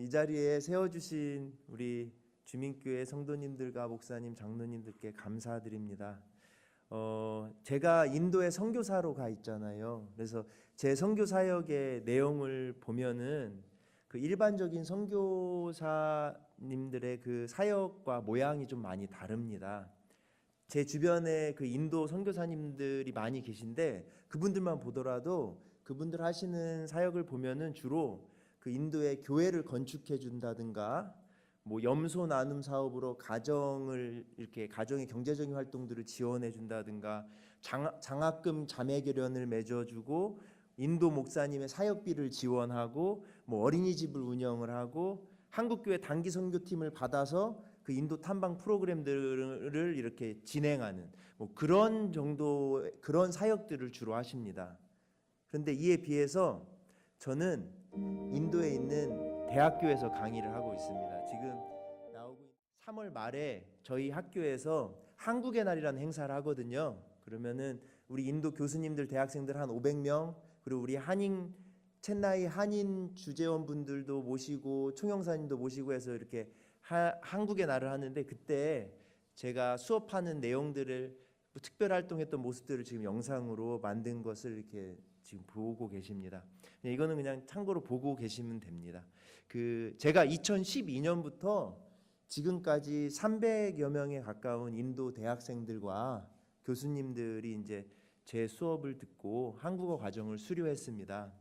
이 자리에 세워주신 우리 주민교회 성도님들과 목사님, 장로님들께 감사드립니다. 제가 인도에 선교사로 가 있잖아요. 그래서 제 선교 사역의 내용을 보면은 그 일반적인 선교사님들의 그 사역과 모양이 좀 많이 다릅니다. 제 주변에 그 인도 선교사님들이 많이 계신데 그분들만 보더라도 그분들 하시는 사역을 보면은 주로 그 인도의 교회를 건축해 준다든가 뭐 염소 나눔 사업으로 가정을 이렇게 가정의 경제적인 활동들을 지원해 준다든가 장학금 자매 결연을 맺어주고 인도 목사님의 사역비를 지원하고 뭐 어린이집을 운영을 하고 한국교회 단기 선교팀을 받아서 그 인도 탐방 프로그램들을 이렇게 진행하는 뭐 그런 정도 그런 사역들을 주로 하십니다. 그런데 이에 비해서 저는 인도에 있는 대학교에서 강의를 하고 있습니다. 지금 나오고 3월 말에 저희 학교에서 한국의 날이라는 행사를 하거든요. 그러면은 우리 인도 교수님들, 대학생들 한 500명, 그리고 우리 첸나이 한인 주재원분들도 모시고 총영사님도 모시고 해서 이렇게 한국의 날을 하는데, 그때 제가 수업하는 내용들을 특별 활동했던 모습들을 지금 영상으로 만든 것을 이렇게 지금 보고 계십니다. 이거는 그냥 참고로 보고 계시면 됩니다. 제가 2012년부터 지금까지 300여 명에 가까운 인도 대학생들과 교수님들이 이제 제 수업을 듣고 한국어 과정을 수료했습니다.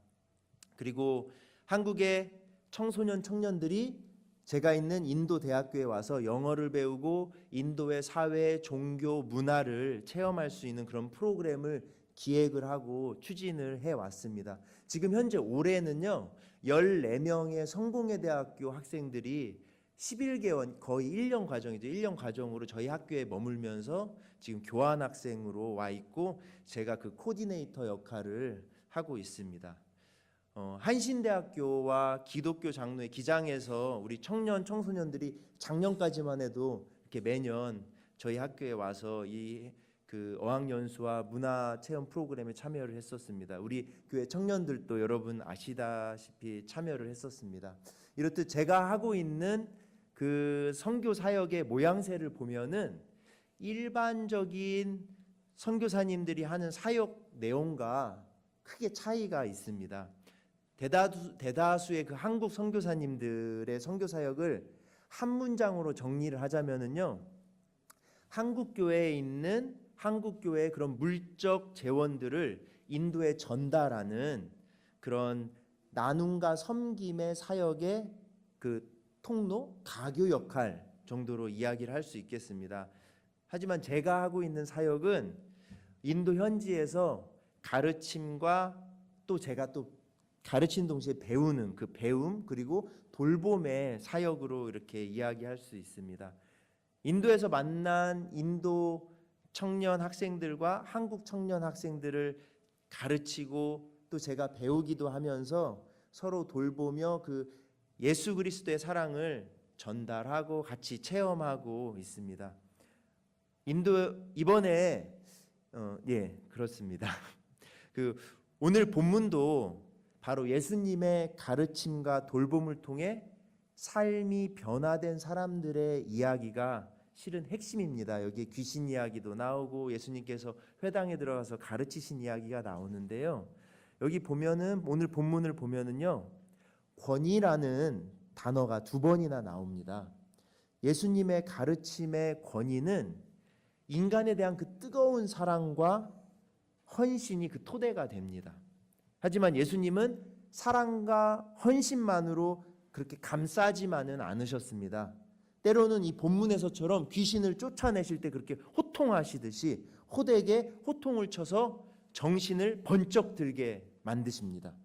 그리고 한국의 청소년 청년들이 제가 있는 인도 대학교에 와서 영어를 배우고 인도의 사회, 종교, 문화를 체험할 수 있는 그런 프로그램을 기획을 하고 추진을 해왔습니다. 지금 현재 올해는요 14명의 성공회 대학교 학생들이 11개월 거의 1년 과정이죠. 1년 과정으로 저희 학교에 머물면서 지금 교환학생으로 와 있고 제가 그 코디네이터 역할을 하고 있습니다. 한신대학교와 기독교 장로회 기장에서 우리 청소년들이 작년까지만 해도 이렇게 매년 저희 학교에 와서 그 어학연수와 문화체험 프로그램에 참여를 했었습니다. 우리 교회 청년들도 여러분 아시다시피 참여를 했었습니다. 이렇듯 제가 하고 있는 그 선교 사역의 모양새를 보면은 일반적인 선교사님들이 하는 사역 내용과 크게 차이가 있습니다. 대다수의 그 한국 선교사님들의 선교 사역을 한 문장으로 정리를 하자면은요, 한국 교회에 있는 한국 교회의 그런 물적 재원들을 인도에 전달하는 그런 나눔과 섬김의 사역의 그 통로, 가교 역할 정도로 이야기를 할 수 있겠습니다. 하지만 제가 하고 있는 사역은 인도 현지에서 가르침과 또 제가 또 가르치는 동시에 배우는 그 배움 그리고 돌봄의 사역으로 이렇게 이야기할 수 있습니다. 인도에서 만난 인도 청년 학생들과 한국 청년 학생들을 가르치고 또 제가 배우기도 하면서 서로 돌보며 그 예수 그리스도의 사랑을 전달하고 같이 체험하고 있습니다. 인도 이번에 그렇습니다. 오늘 본문도 바로 예수님의 가르침과 돌봄을 통해 삶이 변화된 사람들의 이야기가 실은 핵심입니다. 여기 귀신 이야기도 나오고 예수님께서 회당에 들어가서 가르치신 이야기가 나오는데요. 여기 보면은 오늘 본문을 보면은요, 권위라는 단어가 2번이나 나옵니다. 예수님의 가르침의 권위는 인간에 대한 그 뜨거운 사랑과 헌신이 그 토대가 됩니다. 하지만 예수님은 사랑과 헌신만으로 그렇게 감싸지만은 않으셨습니다. 때로는 이 본문에서처럼 귀신을 쫓아내실 때 그렇게 호통하시듯이 호되게 호통을 쳐서 정신을 번쩍 들게 만드십니다.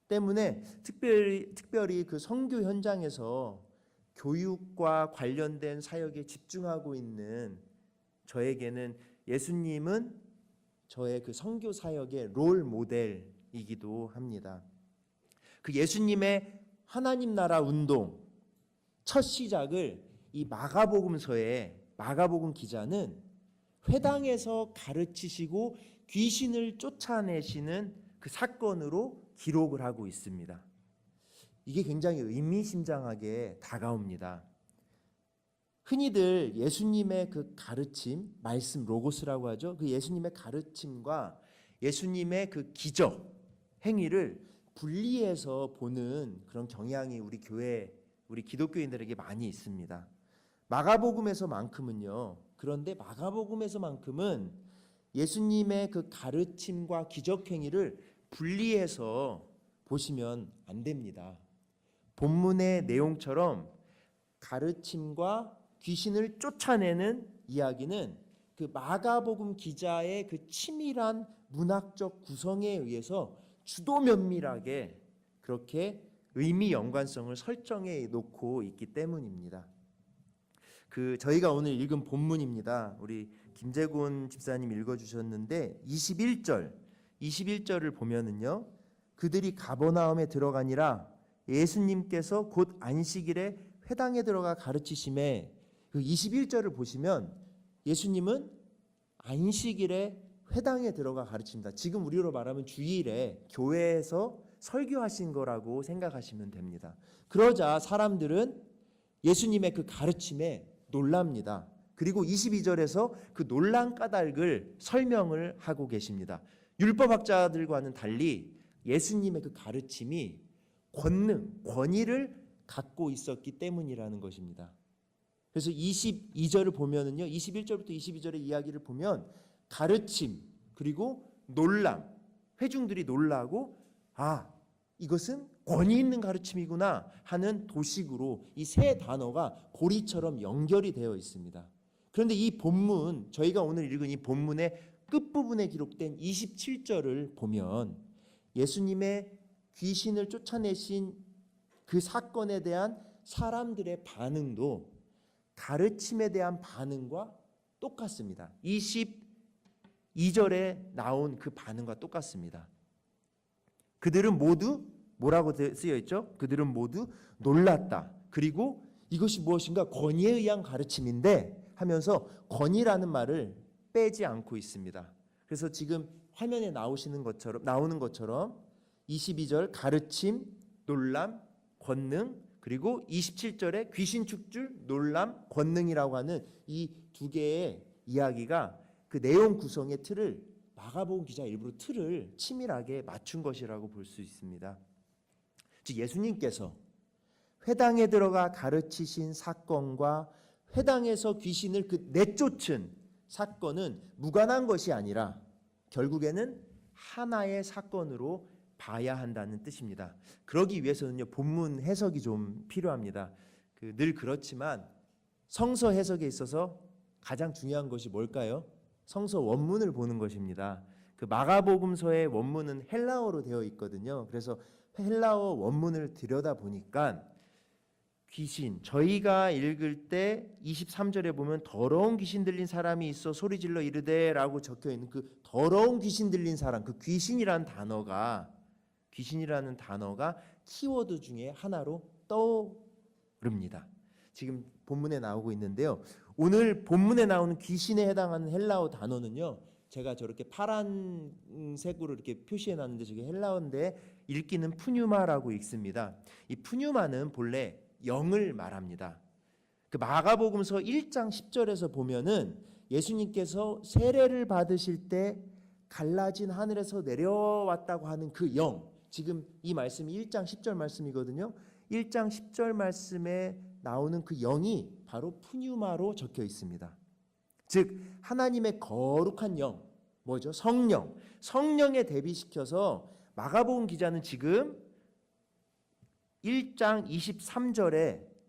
때문에 특별히 그 선교 현장에서 교육과 관련된 사역에 집중하고 있는 저에게는 예수님은 저의 그 선교 사역의 롤 모델이기도 합니다. 그 예수님의 하나님 나라 운동 첫 시작을 이 마가복음서의 마가복음 기자는 회당에서 가르치시고 귀신을 쫓아내시는 그 사건으로 기록을 하고 있습니다. 이게 굉장히 의미심장하게 다가옵니다. 흔히들 예수님의 그 가르침, 말씀 로고스라고 하죠. 그 예수님의 가르침과 예수님의 그 기적, 행위를 분리해서 보는 그런 경향이 우리 교회, 우리 기독교인들에게 많이 있습니다. 마가복음에서만큼은요. 그런데 마가복음에서만큼은 예수님의 그 가르침과 기적 행위를 분리해서 보시면 안 됩니다. 본문의 내용처럼 가르침과 귀신을 쫓아내는 이야기는 그 마가복음 기자의 그 치밀한 문학적 구성에 의해서 주도 면밀하게 그렇게 의미 연관성을 설정해 놓고 있기 때문입니다. 저희가 오늘 읽은 본문입니다. 우리 김재곤 집사님 읽어주셨는데 21절을 보면은요, 그들이 가버나움에 들어가니라 예수님께서 곧 안식일에 회당에 들어가 가르치심에, 그 21절을 보시면 예수님은 안식일에 회당에 들어가 가르칩니다. 지금 우리로 말하면 주일에 교회에서 설교하신 거라고 생각하시면 됩니다. 그러자 사람들은 예수님의 그 가르침에 놀랍니다. 그리고 22절에서 그 놀란 까닭을 설명을 하고 계십니다. 율법학자들과는 달리 예수님의 그 가르침이 권능, 권위를 갖고 있었기 때문이라는 것입니다. 그래서 22절을 보면은요, 21절부터 22절의 이야기를 보면 가르침 그리고 놀람, 회중들이 놀라고 이것은 권위 있는 가르침이구나 하는 도식으로 이 세 단어가 고리처럼 연결이 되어 있습니다. 그런데 이 본문, 저희가 오늘 읽은 이 본문의 끝부분에 기록된 27절을 보면 예수님의 귀신을 쫓아내신 그 사건에 대한 사람들의 반응도 가르침에 대한 반응과 똑같습니다. 22절에 나온 그 반응과 똑같습니다. 그들은 모두 뭐라고 쓰여 있죠? 그들은 모두 놀랐다. 그리고 이것이 무엇인가 권위에 의한 가르침인데 하면서 권위라는 말을 빼지 않고 있습니다. 그래서 지금 화면에 나오는 것처럼 22절 가르침, 놀람, 권능, 그리고 27절에 귀신 축줄, 놀람, 권능이라고 하는 이 두 개의 이야기가 그 내용 구성의 틀을, 마가복음 기자 일부러 틀을 치밀하게 맞춘 것이라고 볼 수 있습니다. 즉 예수님께서 회당에 들어가 가르치신 사건과 회당에서 귀신을 내쫓은 사건은 무관한 것이 아니라 결국에는 하나의 사건으로 봐야 한다는 뜻입니다. 그러기 위해서는요, 본문 해석이 좀 필요합니다. 늘 그렇지만 성서 해석에 있어서 가장 중요한 것이 뭘까요? 성서 원문을 보는 것입니다. 그 마가복음서의 원문은 헬라어로 되어 있거든요. 그래서 헬라어 원문을 들여다보니까 귀신, 저희가 읽을 때 23절에 보면 더러운 귀신 들린 사람이 있어 소리질러 이르되 라고 적혀있는 그 더러운 귀신 들린 사람, 그 귀신이라는 단어가 키워드 중에 하나로 떠오릅니다. 지금 본문에 나오고 있는데요. 오늘 본문에 나오는 귀신에 해당하는 헬라어 단어는요, 제가 저렇게 파란색으로 이렇게 표시해 놨는데 저게 헬라어인데 읽기는 푸뉴마라고 읽습니다. 이 푸뉴마는 본래 영을 말합니다. 그 마가복음서 1장 10절에서 보면은 예수님께서 세례를 받으실 때 갈라진 하늘에서 내려왔다고 하는 그 영, 지금 이 말씀이 1장 10절 말씀이거든요. 1장 10절 말씀에 나오는 그 영이 바로 푸뉴마로 적혀 있습니다. 즉 하나님의 거룩한 영, 뭐죠? 성령. 성령에 대비시켜서 마가복음 기자는 지금 1장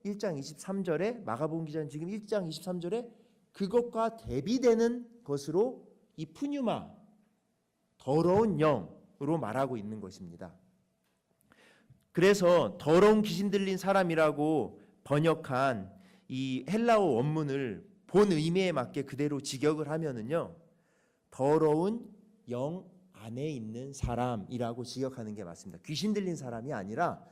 23절에 마가복음 기자는 지금 1장 23절에 그것과 대비되는 것으로 이 푸뉴마, 더러운 영으로 말하고 있는 것입니다. 그래서 더러운 귀신 들린 사람이라고 번역한 이 헬라어 원문을 본 의미에 맞게 그대로 직역을 하면은요, 더러운 영 안에 있는 사람이라고 직역하는 게 맞습니다. 귀신 들린 사람이 아니라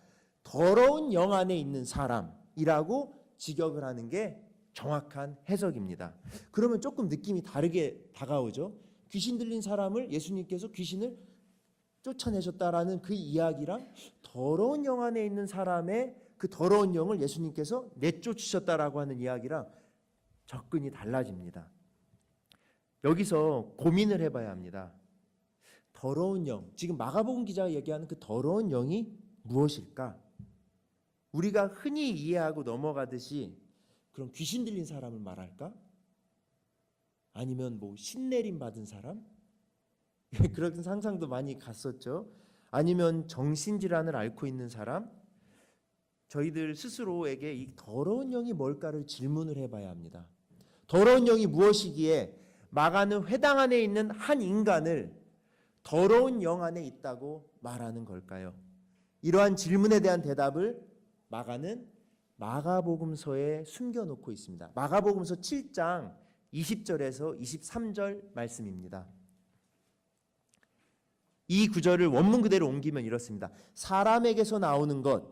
더러운 영 안에 있는 사람이라고 직역을 하는 게 정확한 해석입니다. 그러면 조금 느낌이 다르게 다가오죠. 귀신 들린 사람을 예수님께서 귀신을 쫓아내셨다라는 그 이야기랑 더러운 영 안에 있는 사람의 그 더러운 영을 예수님께서 내쫓으셨다라고 하는 이야기랑 접근이 달라집니다. 여기서 고민을 해봐야 합니다. 더러운 영, 지금 마가복음 기자가 얘기하는 그 더러운 영이 무엇일까? 우리가 흔히 이해하고 넘어가듯이 그럼 귀신 들린 사람을 말할까? 아니면 뭐 신내림 받은 사람? 그런 상상도 많이 갔었죠. 아니면 정신질환을 앓고 있는 사람? 저희들 스스로에게 이 더러운 영이 뭘까를 질문을 해봐야 합니다. 더러운 영이 무엇이기에 마가는 회당 안에 있는 한 인간을 더러운 영 안에 있다고 말하는 걸까요? 이러한 질문에 대한 대답을 마가는 마가복음서에 숨겨놓고 있습니다. 마가복음서 7장 20절에서 23절 말씀입니다. 이 구절을 원문 그대로 옮기면 이렇습니다. 사람에게서 나오는 것,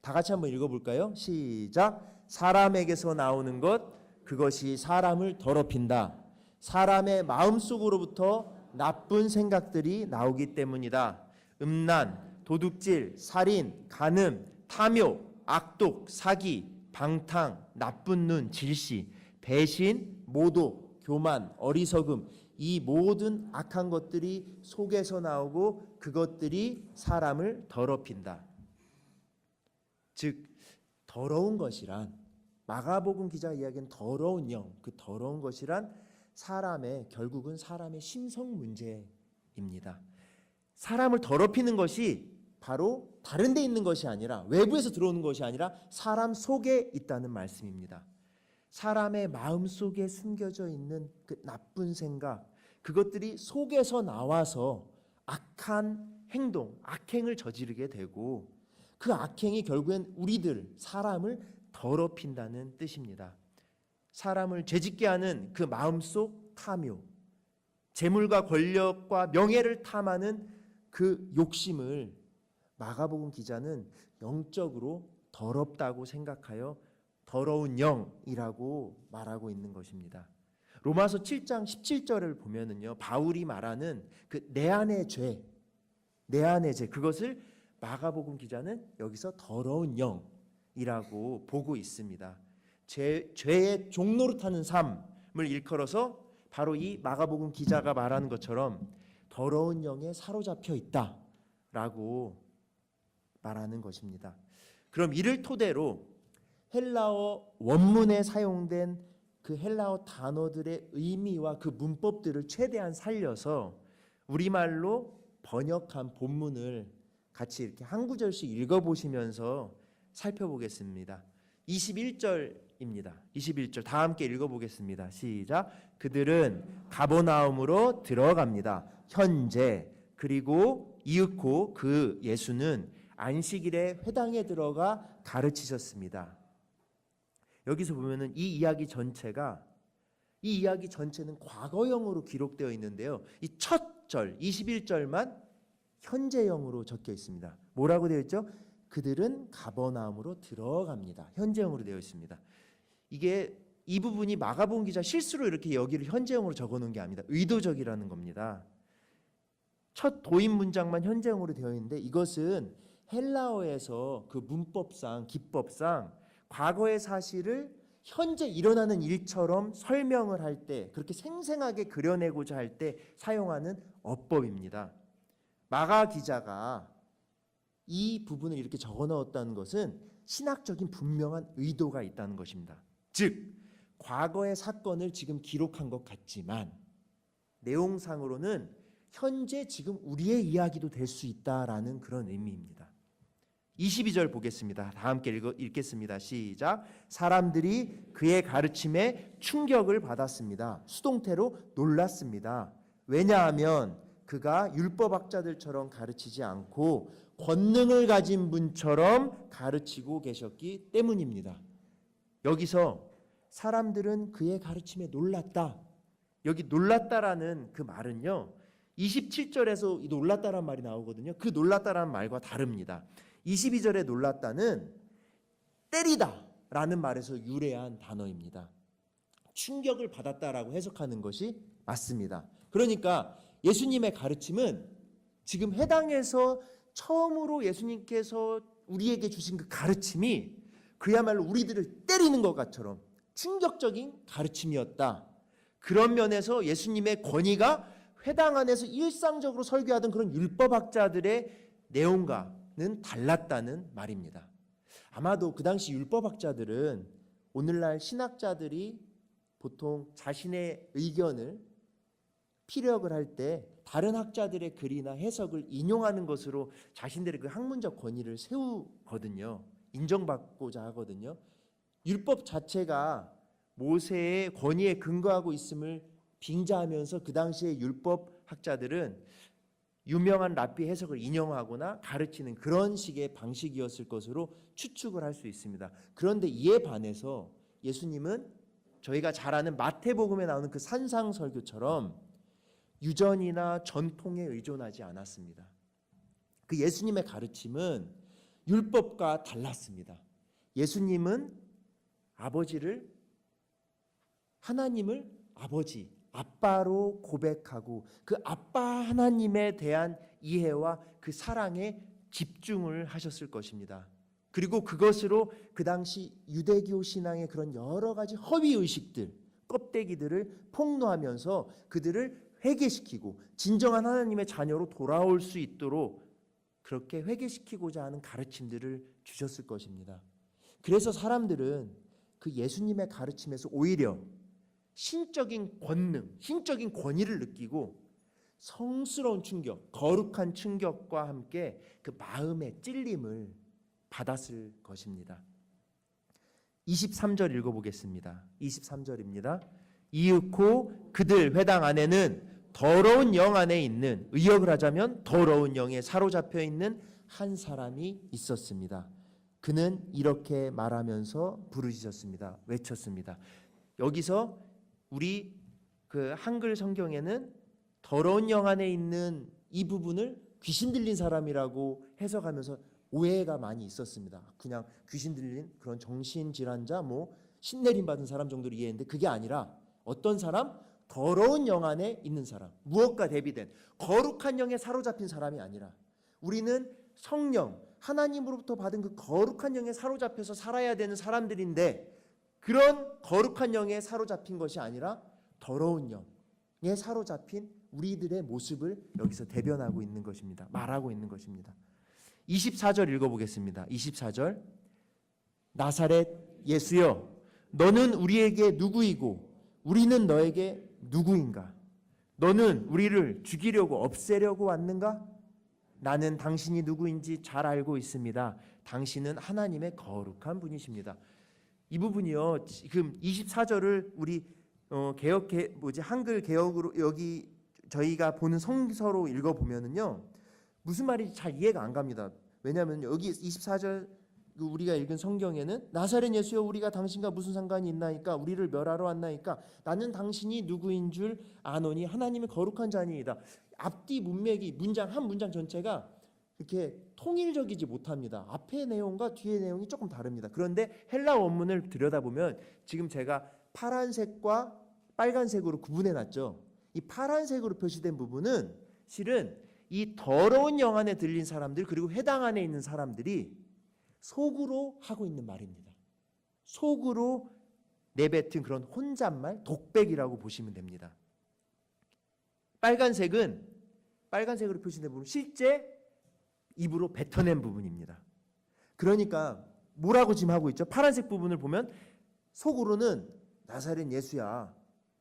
다 같이 한번 읽어볼까요? 시작. 사람에게서 나오는 것, 그것이 사람을 더럽힌다. 사람의 마음속으로부터 나쁜 생각들이 나오기 때문이다. 음란, 도둑질, 살인, 간음, 탐욕, 악독, 사기, 방탕, 나쁜 눈, 질시, 배신, 모독, 교만, 어리석음, 이 모든 악한 것들이 속에서 나오고 그것들이 사람을 더럽힌다. 즉 더러운 것이란, 마가복음 기자가 이야기하는 더러운 영, 그 더러운 것이란 결국은 사람의 심성 문제입니다. 사람을 더럽히는 것이 바로 다른 데 있는 것이 아니라, 외부에서 들어오는 것이 아니라 사람 속에 있다는 말씀입니다. 사람의 마음 속에 숨겨져 있는 그 나쁜 생각, 그것들이 속에서 나와서 악한 행동, 악행을 저지르게 되고, 그 악행이 결국엔 우리들, 사람을 더럽힌다는 뜻입니다. 사람을 죄짓게 하는 그 마음속 탐욕, 재물과 권력과 명예를 탐하는 그 욕심을 마가복음 기자는 영적으로 더럽다고 생각하여 더러운 영이라고 말하고 있는 것입니다. 로마서 7장 17절을 보면은요, 바울이 말하는 그 내 안의 죄, 그것을 마가복음 기자는 여기서 더러운 영이라고 보고 있습니다. 죄의 종노릇하는 삶을 일컬어서 바로 이 마가복음 기자가 말하는 것처럼 더러운 영에 사로잡혀 있다라고 말하는 것입니다. 그럼 이를 토대로 헬라어 원문에 사용된 그 헬라어 단어들의 의미와 그 문법들을 최대한 살려서 우리말로 번역한 본문을 같이 이렇게 한 구절씩 읽어보시면서 살펴보겠습니다. 21절입니다. 21절 다 함께 읽어보겠습니다. 시작. 그들은 가버나움으로 들어갑니다. 현재 그리고 이윽고 그 예수는 안식일에 회당에 들어가 가르치셨습니다. 여기서 보면은 이 이야기 전체는 과거형으로 기록되어 있는데요. 이 첫 절 21절만 현재형으로 적혀 있습니다. 뭐라고 되어 있죠? 그들은 가버나움으로 들어갑니다. 현재형으로 되어 있습니다. 이 부분이 마가복음 기자 실수로 이렇게 여기를 현재형으로 적어놓은 게 아닙니다. 의도적이라는 겁니다. 첫 도입 문장만 현재형으로 되어 있는데 이것은 헬라어에서 그 문법상, 기법상 과거의 사실을 현재 일어나는 일처럼 설명을 할 때, 그렇게 생생하게 그려내고자 할 때 사용하는 어법입니다. 마가 기자가 이 부분을 이렇게 적어 넣었다는 것은 신학적인 분명한 의도가 있다는 것입니다. 즉, 과거의 사건을 지금 기록한 것 같지만 내용상으로는 현재 지금 우리의 이야기도 될 수 있다라는 그런 의미입니다. 22절 보겠습니다. 다 함께 읽겠습니다. 시작. 사람들이 그의 가르침에 충격을 받았습니다. 수동태로 놀랐습니다. 왜냐하면 그가 율법학자들처럼 가르치지 않고 권능을 가진 분처럼 가르치고 계셨기 때문입니다. 여기서 사람들은 그의 가르침에 놀랐다. 여기 놀랐다라는 그 말은요, 27절에서 이 놀랐다라는 말이 나오거든요. 그 놀랐다라는 말과 다릅니다. 22절에 놀랐다는 때리다라는 말에서 유래한 단어입니다. 충격을 받았다라고 해석하는 것이 맞습니다. 그러니까 예수님의 가르침은 지금 해당에서 처음으로 예수님께서 우리에게 주신 그 가르침이 그야말로 우리들을 때리는 것처럼 충격적인 가르침이었다. 그런 면에서 예수님의 권위가 회당 안에서 일상적으로 설교하던 그런 율법학자들의 내용과는 달랐다는 말입니다. 아마도 그 당시 율법학자들은 오늘날 신학자들이 보통 자신의 의견을 피력을 할 때 다른 학자들의 글이나 해석을 인용하는 것으로 자신들의 그 학문적 권위를 세우거든요. 인정받고자 하거든요. 율법 자체가 모세의 권위에 근거하고 있음을 빙자하면서 그 당시의 율법학자들은 유명한 랍비 해석을 인용하거나 가르치는 그런 식의 방식이었을 것으로 추측을 할 수 있습니다. 그런데 이에 반해서 예수님은 저희가 잘 아는 마태복음에 나오는 그 산상설교처럼 유전이나 전통에 의존하지 않았습니다. 그 예수님의 가르침은 율법과 달랐습니다. 예수님은 하나님을 아버지, 아빠로 고백하고 그 아빠 하나님에 대한 이해와 그 사랑에 집중을 하셨을 것입니다. 그리고 그것으로 그 당시 유대교 신앙의 그런 여러 가지 허위 의식들, 껍데기들을 폭로하면서 그들을 회개시키고 진정한 하나님의 자녀로 돌아올 수 있도록 그렇게 회개시키고자 하는 가르침들을 주셨을 것입니다. 그래서 사람들은 그 예수님의 가르침에서 오히려 신적인 권능, 신적인 권위를 느끼고 성스러운 충격, 거룩한 충격과 함께 그 마음의 찔림을 받았을 것입니다. 23절 읽어보겠습니다. 23절입니다. 이윽고 그들 회당 안에는 더러운 영 안에 있는, 의역을 하자면 더러운 영에 사로잡혀 있는 한 사람이 있었습니다. 그는 이렇게 말하면서 부르짖었습니다. 외쳤습니다. 여기서 우리 그 한글 성경에는 더러운 영 안에 있는 이 부분을 귀신 들린 사람이라고 해석하면서 오해가 많이 있었습니다. 그냥 귀신 들린 그런 정신질환자, 신내림 받은 사람 정도로 이해했는데 그게 아니라 어떤 사람? 더러운 영 안에 있는 사람, 무엇과 대비된 거룩한 영에 사로잡힌 사람이 아니라 우리는 성령, 하나님으로부터 받은 그 거룩한 영에 사로잡혀서 살아야 되는 사람들인데 그런 거룩한 영에 사로잡힌 것이 아니라 더러운 영에 사로잡힌 우리들의 모습을 여기서 대변하고 있는 것입니다. 말하고 있는 것입니다. 24절 읽어보겠습니다. 24절 나사렛 예수여 너는 우리에게 누구이고 우리는 너에게 누구인가? 너는 우리를 죽이려고 없애려고 왔는가? 나는 당신이 누구인지 잘 알고 있습니다. 당신은 하나님의 거룩한 분이십니다. 이 부분이요. 지금 24절을 우리 한글 개역으로 여기 저희가 보는 성서로 읽어 보면은요. 무슨 말인지 잘 이해가 안 갑니다. 왜냐하면 여기 24절 우리가 읽은 성경에는 나사렛 예수여 우리가 당신과 무슨 상관이 있나이까 우리를 멸하러 왔나이까 나는 당신이 누구인 줄 아노니 하나님의 거룩한 자니이다. 앞뒤 문맥이 한 문장 전체가 이렇게 통일적이지 못합니다. 앞의 내용과 뒤의 내용이 조금 다릅니다. 그런데 헬라 원문을 들여다보면 지금 제가 파란색과 빨간색으로 구분해 놨죠. 이 파란색으로 표시된 부분은 실은 이 더러운 영 안에 들린 사람들 그리고 회당 안에 있는 사람들이 속으로 하고 있는 말입니다. 속으로 내뱉은 그런 혼잣말, 독백이라고 보시면 됩니다. 빨간색으로 표시된 부분 실제 입으로 뱉어낸 부분입니다. 그러니까 뭐라고 지금 하고 있죠? 파란색 부분을 보면 속으로는 나사렛 예수야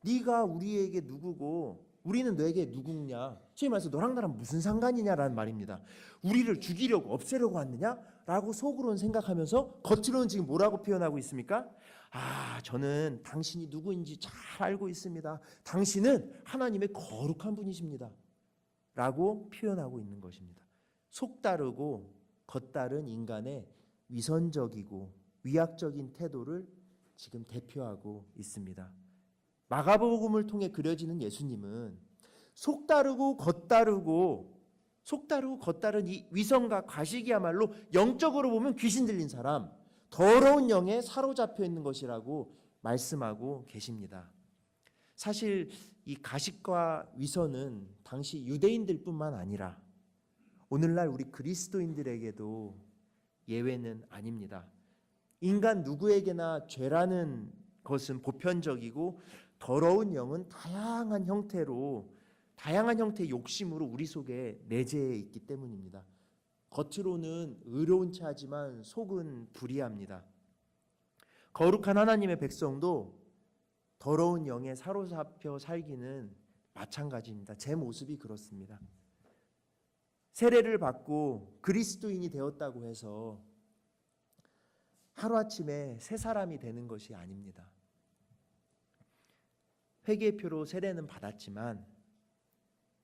네가 우리에게 누구고 우리는 너에게 누구냐? 소위 말해서 너랑 나랑 무슨 상관이냐라는 말입니다. 우리를 죽이려고 없애려고 왔느냐? 라고 속으로는 생각하면서 겉으로는 지금 뭐라고 표현하고 있습니까? 저는 당신이 누구인지 잘 알고 있습니다. 당신은 하나님의 거룩한 분이십니다. 라고 표현하고 있는 것입니다. 속다르고 겉다른 인간의 위선적이고 위약적인 태도를 지금 대표하고 있습니다. 마가복음을 통해 그려지는 예수님은 속다르고 겉다른 이 위선과 과식이야말로 영적으로 보면 귀신 들린 사람, 더러운 영에 사로잡혀 있는 것이라고 말씀하고 계십니다. 사실 이 가식과 위선은 당시 유대인들뿐만 아니라 오늘날 우리 그리스도인들에게도 예외는 아닙니다. 인간 누구에게나 죄라는 것은 보편적이고 더러운 영은 다양한 형태의 욕심으로 우리 속에 내재해 있기 때문입니다. 겉으로는 의로운 체하지만 속은 불의합니다. 거룩한 하나님의 백성도 더러운 영에 사로잡혀 살기는 마찬가지입니다. 제 모습이 그렇습니다. 세례를 받고 그리스도인이 되었다고 해서 하루아침에 새 사람이 되는 것이 아닙니다. 회개표로 세례는 받았지만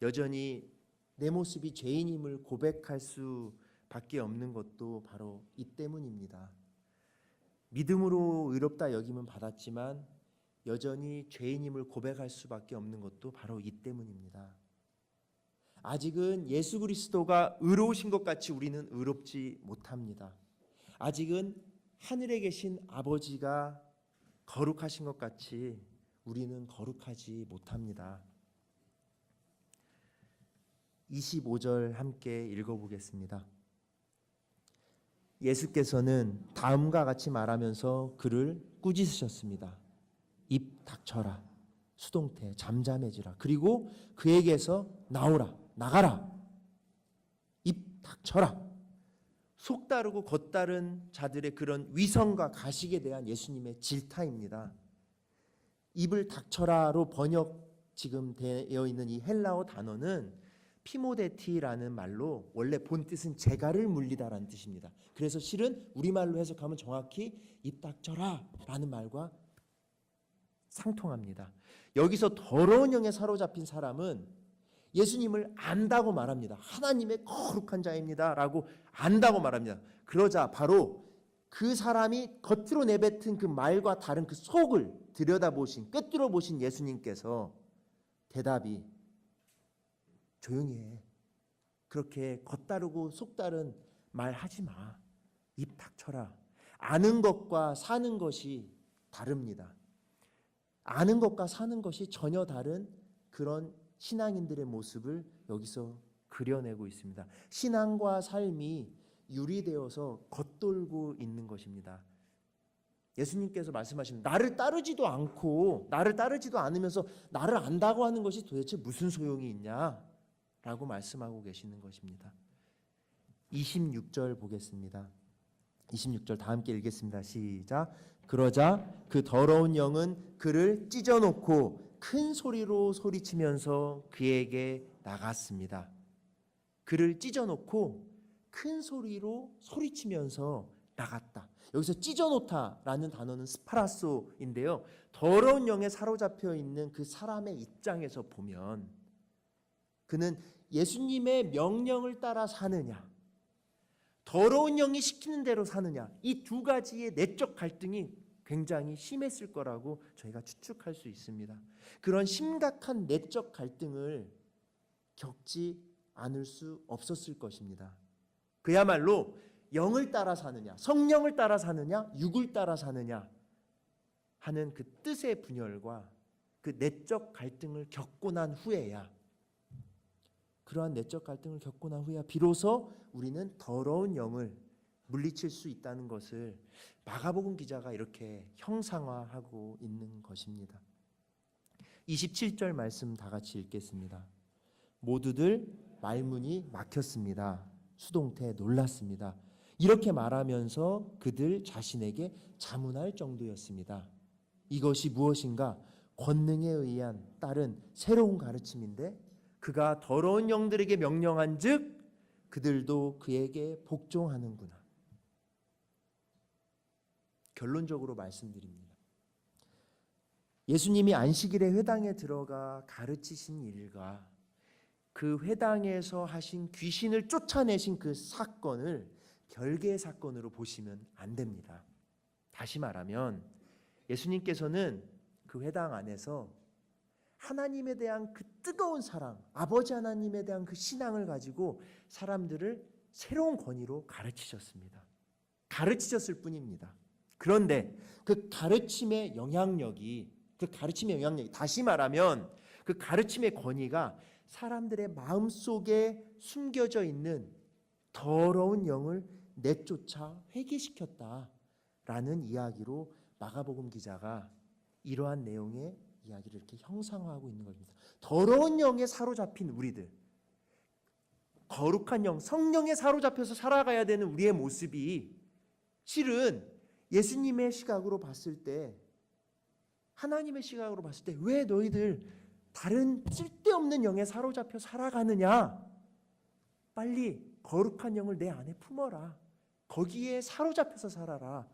여전히 내 모습이 죄인임을 고백할 수밖에 없는 것도 바로 이 때문입니다. 믿음으로 의롭다 여김은 받았지만 여전히 죄인임을 고백할 수밖에 없는 것도 바로 이 때문입니다. 아직은 예수 그리스도가 의로우신 것 같이 우리는 의롭지 못합니다. 아직은 하늘에 계신 아버지가 거룩하신 것 같이 우리는 거룩하지 못합니다. 25절 함께 읽어보겠습니다. 예수께서는 다음과 같이 말하면서 그를 꾸짖으셨습니다. 입 닥쳐라. 수동태 잠잠해지라. 그리고 그에게서 나가라. 입 닥쳐라. 속다르고 겉다른 자들의 그런 위선과 가식에 대한 예수님의 질타입니다. 입을 닥쳐라로 번역 지금 되어 있는 이 헬라어 단어는 피모데티라는 말로 원래 본 뜻은 재갈을 물리다라는 뜻입니다. 그래서 실은 우리말로 해석하면 정확히 입 닥쳐라 라는 말과 상통합니다. 여기서 더러운 영에 사로잡힌 사람은 예수님을 안다고 말합니다. 하나님의 거룩한 자입니다 라고 안다고 말합니다. 그러자 바로 그 사람이 겉으로 내뱉은 그 말과 다른 그 속을 들여다보신, 꿰뚫어 보신 예수님께서 대답이 조용히 해. 그렇게 겉다르고 속다른 말 하지 마. 입 닥쳐라. 아는 것과 사는 것이 다릅니다. 아는 것과 사는 것이 전혀 다른 그런 신앙인들의 모습을 여기서 그려내고 있습니다. 신앙과 삶이 유리되어서 겉돌고 있는 것입니다. 예수님께서 말씀하시는 나를 따르지도 않으면서 나를 안다고 하는 것이 도대체 무슨 소용이 있냐? 라고 말씀하고 계시는 것입니다. 26절 보겠습니다. 26절 다 함께 읽겠습니다. 시작. 그러자 그 더러운 영은 그를 찢어놓고 큰 소리로 소리치면서 그에게 나갔습니다. 그를 찢어놓고 큰 소리로 소리치면서 나갔다. 여기서 찢어놓다라는 단어는 스파라소인데요. 더러운 영에 사로잡혀 있는 그 사람의 입장에서 보면 그는 예수님의 명령을 따라 사느냐, 더러운 영이 시키는 대로 사느냐, 이 두 가지의 내적 갈등이 굉장히 심했을 거라고 저희가 추측할 수 있습니다. 그런 심각한 내적 갈등을 겪지 않을 수 없었을 것입니다. 그야말로 영을 따라 사느냐, 성령을 따라 사느냐, 육을 따라 사느냐 하는 그 뜻의 분열과 그 내적 갈등을 겪고 난 후에야, 그러한 내적 갈등을 겪고 난 후에야 비로소 우리는 더러운 영을 물리칠 수 있다는 것을 마가복음 기자가 이렇게 형상화하고 있는 것입니다. 27절 말씀 다 같이 읽겠습니다. 모두들 말문이 막혔습니다. 수동태 놀랐습니다. 이렇게 말하면서 그들 자신에게 자문할 정도였습니다. 이것이 무엇인가? 권능에 의한 따른 새로운 가르침인데 그가 더러운 영들에게 명령한 즉 그들도 그에게 복종하는구나. 결론적으로 말씀드립니다. 예수님이 안식일에 회당에 들어가 가르치신 일과 그 회당에서 하신 귀신을 쫓아내신 그 사건을 별개의 사건으로 보시면 안 됩니다. 다시 말하면 예수님께서는 그 회당 안에서 하나님에 대한 그 뜨거운 사랑, 아버지 하나님에 대한 그 신앙을 가지고 사람들을 새로운 권위로 가르치셨습니다. 가르치셨을 뿐입니다. 그런데 그 가르침의 영향력이 다시 말하면 그 가르침의 권위가 사람들의 마음속에 숨겨져 있는 더러운 영을 내쫓아 회개시켰다라는 이야기로 마가복음 기자가 이러한 내용의 이야기를 이렇게 형상화하고 있는 겁니다. 더러운 영에 사로잡힌 우리들, 거룩한 영, 성령에 사로잡혀서 살아가야 되는 우리의 모습이 실은 예수님의 시각으로 봤을 때, 하나님의 시각으로 봤을 때 왜 너희들 다른 쓸데없는 영에 사로잡혀 살아가느냐? 빨리 거룩한 영을 내 안에 품어라. 거기에 사로잡혀서 살아라.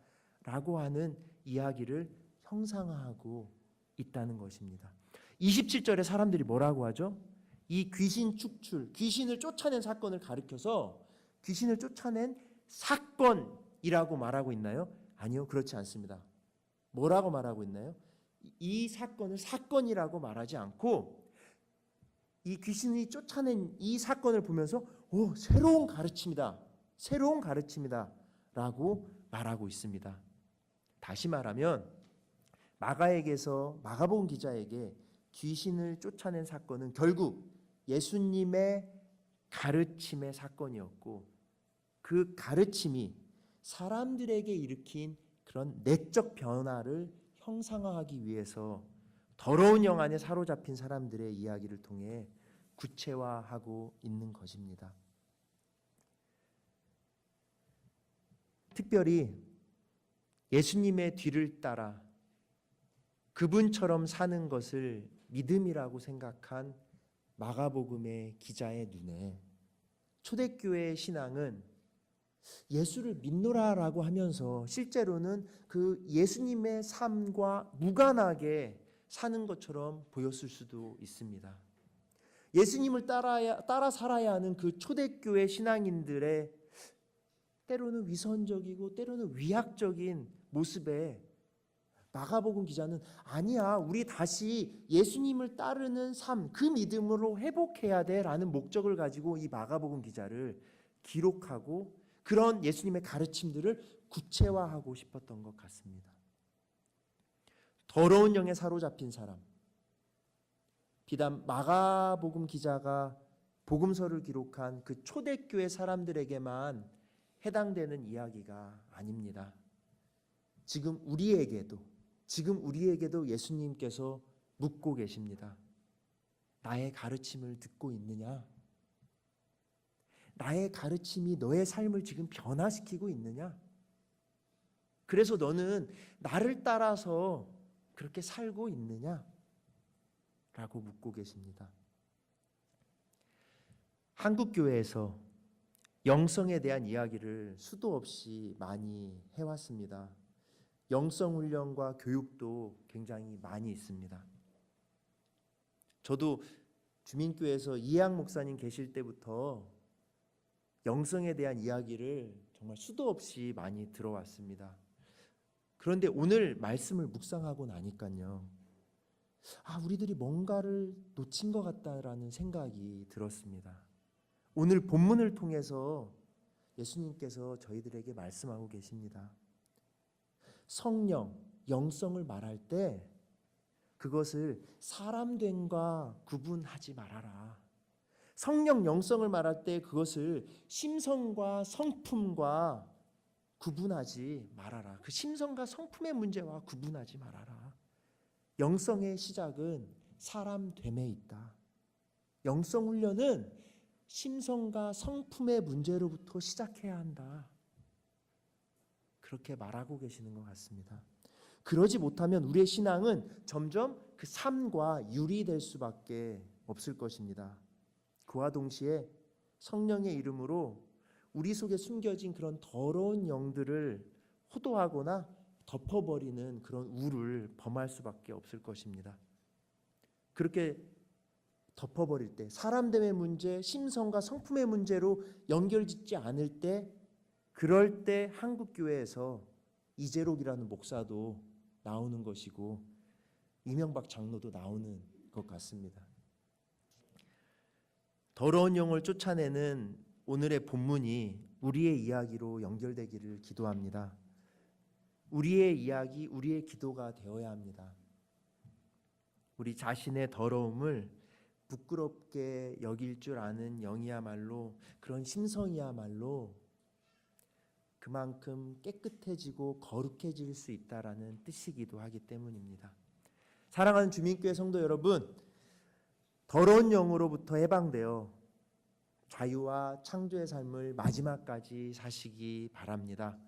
라고 하는 이야기를 형상화하고 있다는 것입니다. 27절에 사람들이 뭐라고 하죠? 이 귀신 축출, 귀신을 쫓아낸 사건을 가리켜서 귀신을 쫓아낸 사건이라고 말하고 있나요? 아니요, 그렇지 않습니다. 뭐라고 말하고 있나요? 이 사건을 사건이라고 말하지 않고 이 귀신이 쫓아낸 이 사건을 보면서 새로운 가르침이다. 새로운 가르침이다. 라고 말하고 있습니다. 다시 말하면 마가복음 기자에게 귀신을 쫓아낸 사건은 결국 예수님의 가르침의 사건이었고, 그 가르침이 사람들에게 일으킨 그런 내적 변화를 형상화하기 위해서 더러운 영 안에 사로잡힌 사람들의 이야기를 통해 구체화하고 있는 것입니다. 특별히 예수님의 뒤를 따라 그분처럼 사는 것을 믿음이라고 생각한 마가복음의 기자의 눈에 초대교회의 신앙은 예수를 믿노라라고 하면서 실제로는 그 예수님의 삶과 무관하게 사는 것처럼 보였을 수도 있습니다. 예수님을 따라 살아야 하는 그 초대교회 신앙인들의 때로는 위선적이고 때로는 위약적인 모습에 마가복음 기자는 아니야, 우리 다시 예수님을 따르는 삶, 그 믿음으로 회복해야 돼라는 목적을 가지고 이 마가복음 기자를 기록하고 그런 예수님의 가르침들을 구체화하고 싶었던 것 같습니다. 더러운 영에 사로잡힌 사람, 비단 마가복음 기자가 복음서를 기록한 그 초대교회 사람들에게만 해당되는 이야기가 아닙니다. 지금 우리에게도 예수님께서 묻고 계십니다. 나의 가르침을 듣고 있느냐? 나의 가르침이 너의 삶을 지금 변화시키고 있느냐? 그래서 너는 나를 따라서 그렇게 살고 있느냐? 라고 묻고 계십니다. 한국교회에서 영성에 대한 이야기를 수도 없이 많이 해왔습니다. 영성훈련과 교육도 굉장히 많이 있습니다. 저도 주민교회에서 이해학 목사님 계실 때부터 영성에 대한 이야기를 정말 수도 없이 많이 들어왔습니다. 그런데 오늘 말씀을 묵상하고 나니까요, 우리들이 뭔가를 놓친 것 같다라는 생각이 들었습니다. 오늘 본문을 통해서 예수님께서 저희들에게 말씀하고 계십니다. 성령, 영성을 말할 때 그것을 사람됨과 구분하지 말아라. 성령, 영성을 말할 때 그것을 심성과 성품과 구분하지 말아라. 그 심성과 성품의 문제와 구분하지 말아라. 영성의 시작은 사람됨에 있다. 영성 훈련은 심성과 성품의 문제로부터 시작해야 한다. 그렇게 말하고 계시는 것 같습니다. 그러지 못하면 우리의 신앙은 점점 그 삶과 유리될 수밖에 없을 것입니다. 그와 동시에 성령의 이름으로 우리 속에 숨겨진 그런 더러운 영들을 호도하거나 덮어버리는 그런 우를 범할 수밖에 없을 것입니다. 그렇게 덮어버릴 때, 사람됨의 문제, 심성과 성품의 문제로 연결짓지 않을 때, 그럴 때 한국교회에서 이재록이라는 목사도 나오는 것이고 이명박 장로도 나오는 것 같습니다. 더러운 영을 쫓아내는 오늘의 본문이 우리의 이야기로 연결되기를 기도합니다. 우리의 이야기, 우리의 기도가 되어야 합니다. 우리 자신의 더러움을 부끄럽게 여길 줄 아는 영이야말로, 그런 심성이야말로 그만큼 깨끗해지고 거룩해질 수 있다라는 뜻이기도 하기 때문입니다. 사랑하는 주민교회 성도 여러분, 더러운 영으로부터 해방되어 자유와 창조의 삶을 마지막까지 사시기 바랍니다.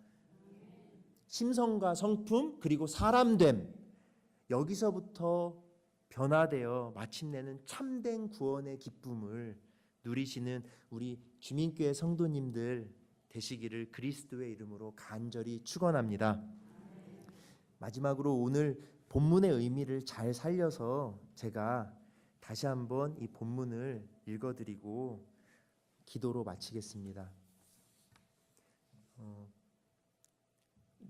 심성과 성품 그리고 사람됨, 여기서부터 변화되어 마침내는 참된 구원의 기쁨을 누리시는 우리 주민교회 성도님들 되시기를 그리스도의 이름으로 간절히 축원합니다. 마지막으로 오늘 본문의 의미를 잘 살려서 제가 다시 한번 이 본문을 읽어드리고 기도로 마치겠습니다.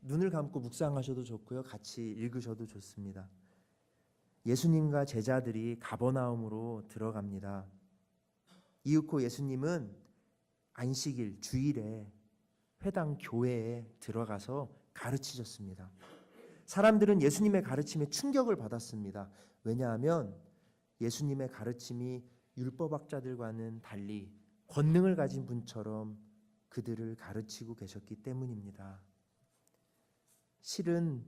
눈을 감고 묵상하셔도 좋고요, 같이 읽으셔도 좋습니다. 예수님과 제자들이 가버나움으로 들어갑니다. 이윽고 예수님은 안식일 주일에 회당 교회에 들어가서 가르치셨습니다. 사람들은 예수님의 가르침에 충격을 받았습니다. 왜냐하면 예수님의 가르침이 율법학자들과는 달리 권능을 가진 분처럼 그들을 가르치고 계셨기 때문입니다. 실은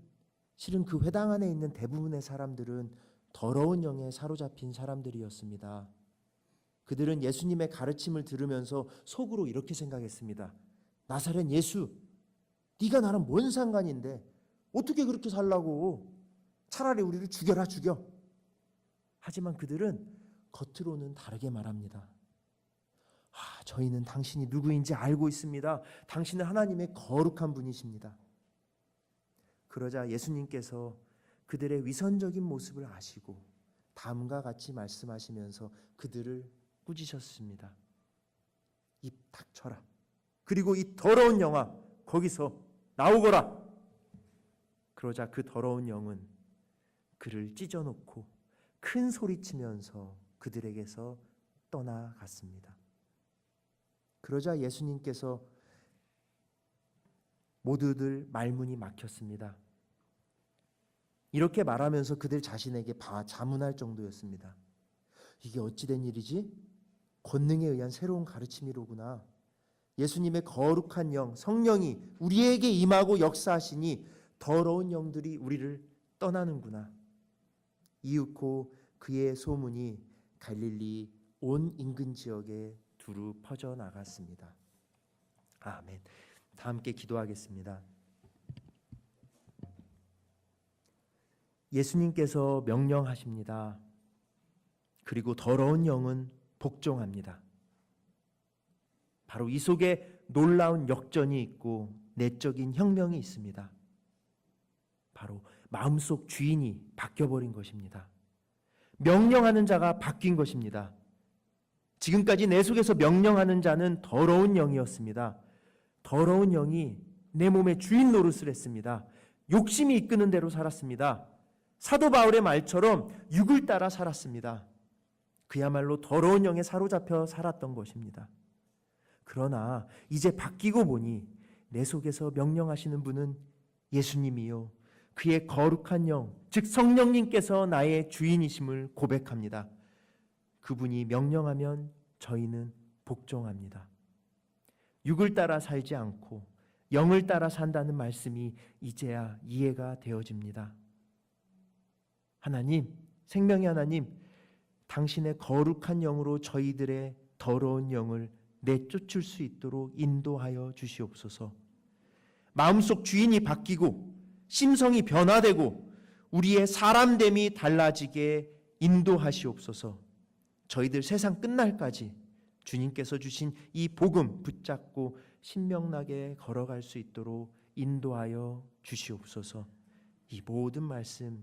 그 회당 안에 있는 대부분의 사람들은 더러운 영에 사로잡힌 사람들이었습니다. 그들은 예수님의 가르침을 들으면서 속으로 이렇게 생각했습니다. 나사렛 예수, 네가 나랑 뭔 상관인데 어떻게 그렇게 살라고? 차라리 우리를 죽여라, 죽여. 하지만 그들은 겉으로는 다르게 말합니다. 저희는 당신이 누구인지 알고 있습니다. 당신은 하나님의 거룩한 분이십니다. 그러자 예수님께서 그들의 위선적인 모습을 아시고 다음과 같이 말씀하시면서 그들을 꾸짖으셨습니다. 입 닥쳐라. 그리고 이 더러운 영아, 거기서 나오거라. 그러자 그 더러운 영은 그를 찢어놓고 큰 소리치면서 그들에게서 떠나갔습니다. 그러자 예수님께서 모두들 말문이 막혔습니다. 이렇게 말하면서 그들 자신에게 자문할 정도였습니다. 이게 어찌된 일이지? 권능에 의한 새로운 가르침이로구나. 예수님의 거룩한 영, 성령이 우리에게 임하고 역사하시니 더러운 영들이 우리를 떠나는구나. 이윽고 그의 소문이 갈릴리 온 인근 지역에 두루 퍼져 나갔습니다. 아멘. 다 함께 기도하겠습니다. 예수님께서 명령하십니다. 그리고 더러운 영은 복종합니다. 바로 이 속에 놀라운 역전이 있고 내적인 혁명이 있습니다. 바로 마음속 주인이 바뀌어버린 것입니다. 명령하는 자가 바뀐 것입니다. 지금까지 내 속에서 명령하는 자는 더러운 영이었습니다. 더러운 영이 내 몸의 주인 노릇을 했습니다. 욕심이 이끄는 대로 살았습니다. 사도 바울의 말처럼 육을 따라 살았습니다. 그야말로 더러운 영에 사로잡혀 살았던 것입니다. 그러나 이제 바뀌고 보니 내 속에서 명령하시는 분은 예수님이요, 그의 거룩한 영, 즉 성령님께서 나의 주인이심을 고백합니다. 그분이 명령하면 저희는 복종합니다. 육을 따라 살지 않고 영을 따라 산다는 말씀이 이제야 이해가 되어집니다. 하나님, 생명의 하나님, 당신의 거룩한 영으로 저희들의 더러운 영을 내쫓을 수 있도록 인도하여 주시옵소서. 마음속 주인이 바뀌고 심성이 변화되고 우리의 사람됨이 달라지게 인도하시옵소서. 저희들 세상 끝날까지 주님께서 주신 이 복음 붙잡고 신명나게 걸어갈 수 있도록 인도하여 주시옵소서. 이 모든 말씀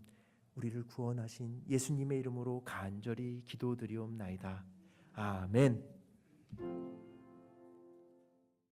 우리를 구원하신 예수님의 이름으로 간절히 기도드리옵나이다. 아멘.